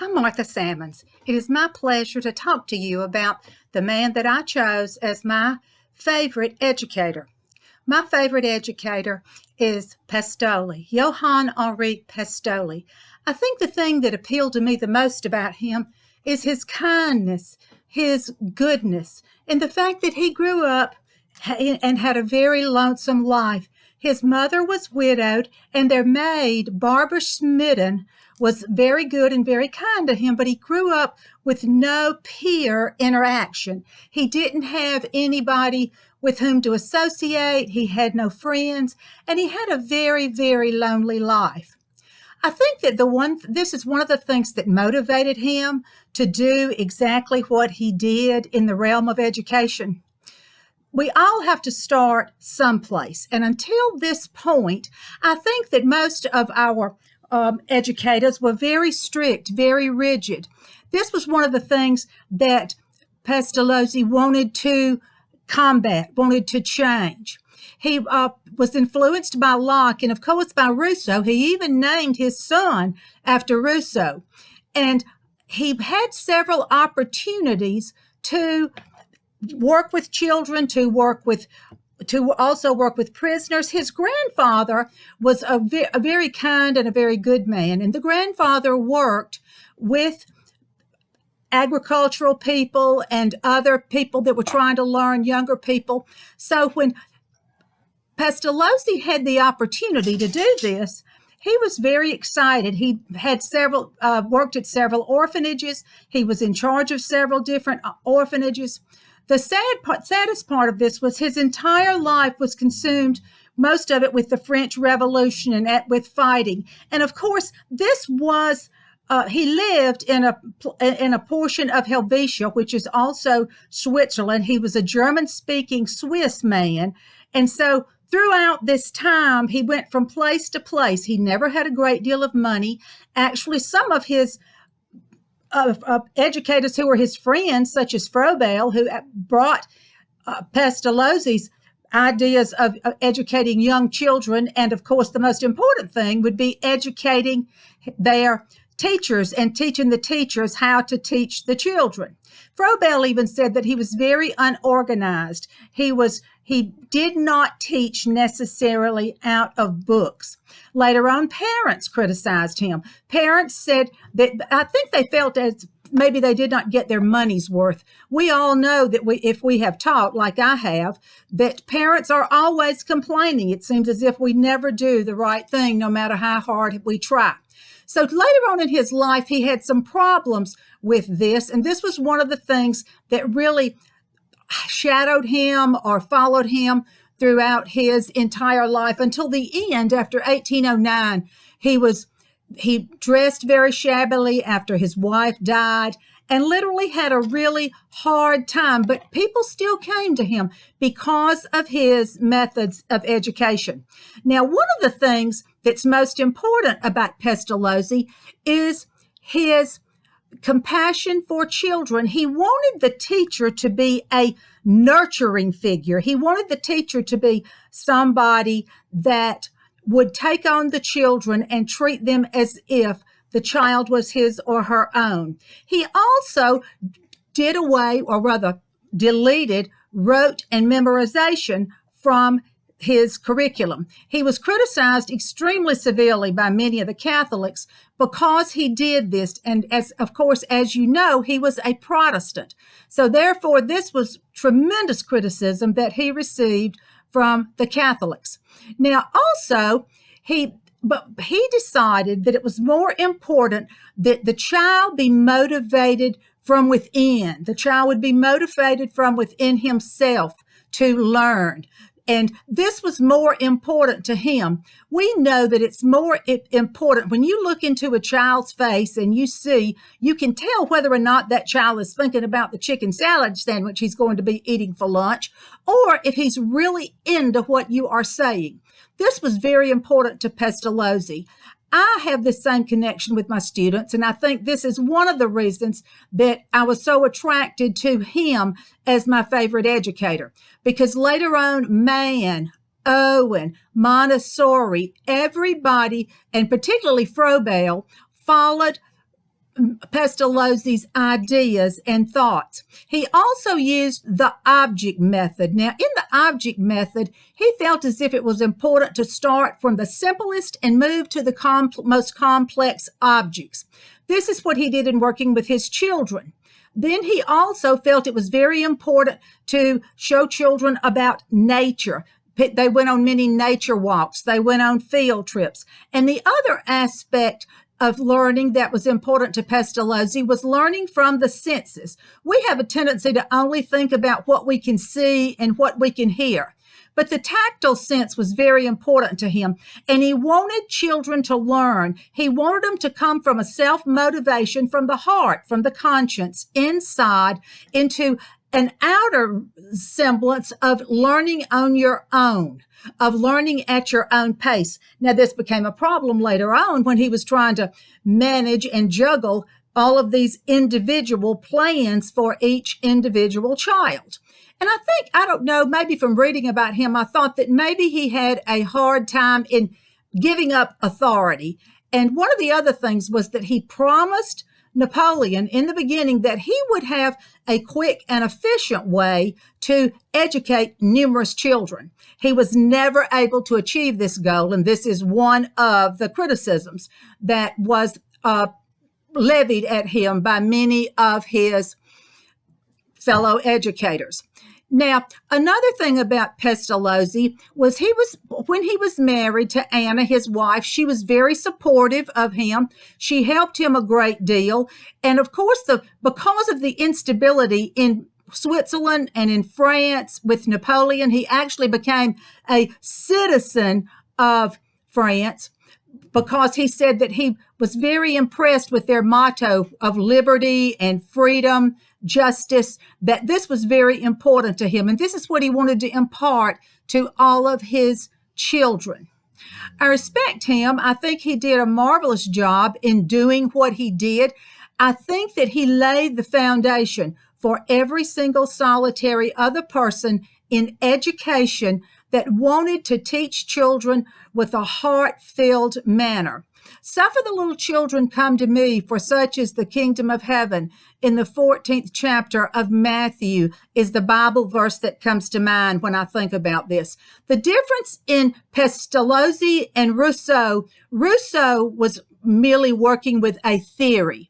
I'm Martha Salmons. It is my pleasure to talk to you about the man that I chose as my favorite educator. My favorite educator is Pestalozzi, Johann Henri Pestalozzi. I think the thing that appealed to me the most about him is his kindness, his goodness, and the fact that he grew up and had a very lonesome life. His mother was widowed, and their maid, Barbara Smitten, was very good and very kind to him, but he grew up with no peer interaction. He didn't have anybody with whom to associate. He had no friends, and he had a very, very lonely life. I think that this is one of the things that motivated him to do exactly what he did in the realm of education. We all have to start someplace. And until this point, I think that most of our educators were very strict, very rigid. This was one of the things that Pestalozzi wanted to combat, wanted to change. He was influenced by Locke and, of course, by Rousseau. He even named his son after Rousseau. And he had several opportunities to work with children, to also work with prisoners. His grandfather was a very kind and a very good man, and the grandfather worked with agricultural people and other people that were trying to learn, younger people. So when Pestalozzi had the opportunity to do this, he was very excited. He had worked at several orphanages. He was in charge of several different orphanages. The saddest part of this was his entire life was consumed, most of it with the French Revolution and with fighting. And of course, this was he lived in a portion of Helvetia, which is also Switzerland. He was a German-speaking Swiss man, and so throughout this time, he went from place to place. He never had a great deal of money. Actually, some of his educators who were his friends, such as Froebel, who brought Pestalozzi's ideas of educating young children. And of course, the most important thing would be educating their teachers and teaching the teachers how to teach the children. Froebel even said that he was very unorganized. He did not teach necessarily out of books. Later on, parents criticized him. Parents said that I think they felt as maybe they did not get their money's worth. We all know that if we have taught, like I have, that parents are always complaining. It seems as if we never do the right thing, no matter how hard we try. So later on in his life, he had some problems with this, and this was one of the things that really shadowed him or followed him throughout his entire life until the end. After 1809, he dressed very shabbily after his wife died and literally had a really hard time, but people still came to him because of his methods of education. Now, one of the things that's most important about Pestalozzi is his compassion for children. He wanted the teacher to be a nurturing figure. He wanted the teacher to be somebody that would take on the children and treat them as if the child was his or her own. He also did away, or rather deleted, rote and memorization from his curriculum. He was criticized extremely severely by many of the Catholics because he did this. And of course, as you know, he was a Protestant. So therefore, this was tremendous criticism that he received from the Catholics. Now, also, he decided that it was more important that the child be motivated from within. The child would be motivated from within himself to learn. And this was more important to him. We know that it's more important when you look into a child's face and you can tell whether or not that child is thinking about the chicken salad sandwich he's going to be eating for lunch, or if he's really into what you are saying. This was very important to Pestalozzi. I have the same connection with my students, and I think this is one of the reasons that I was so attracted to him as my favorite educator, because later on, Mann, Owen, Montessori, everybody, and particularly Froebel, followed Pestalozzi's ideas and thoughts. He also used the object method. Now, in the object method, he felt as if it was important to start from the simplest and move to the most complex objects. This is what he did in working with his children. Then he also felt it was very important to show children about nature. They went on many nature walks. They went on field trips. And the other aspect of learning that was important to Pestalozzi was learning from the senses. We have a tendency to only think about what we can see and what we can hear. But the tactile sense was very important to him, and he wanted children to learn. He wanted them to come from a self-motivation from the heart, from the conscience, inside, into an outer semblance of learning on your own, of learning at your own pace. Now, this became a problem later on when he was trying to manage and juggle all of these individual plans for each individual child. And I think, I don't know, maybe from reading about him, I thought that maybe he had a hard time in giving up authority. And one of the other things was that he promised Napoleon in the beginning that he would have a quick and efficient way to educate numerous children. He was never able to achieve this goal, and this is one of the criticisms that was levied at him by many of his fellow educators. Now, another thing about Pestalozzi was when he was married to Anna, his wife, she was very supportive of him. She helped him a great deal. And of course, because of the instability in Switzerland and in France with Napoleon, he actually became a citizen of France, because he said that he was very impressed with their motto of liberty and freedom, justice, that this was very important to him. And this is what he wanted to impart to all of his children. I respect him. I think he did a marvelous job in doing what he did. I think that he laid the foundation for every single solitary other person in education that wanted to teach children with a heart-filled manner. Suffer the little children come to me, for such is the kingdom of heaven. In the 14th chapter of Matthew is the Bible verse that comes to mind when I think about this. The difference in Pestalozzi and Rousseau was merely working with a theory.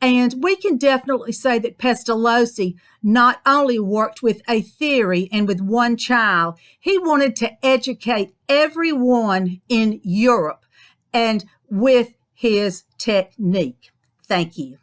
And we can definitely say that Pestalozzi not only worked with a theory and with one child, he wanted to educate everyone in Europe and with his technique. Thank you.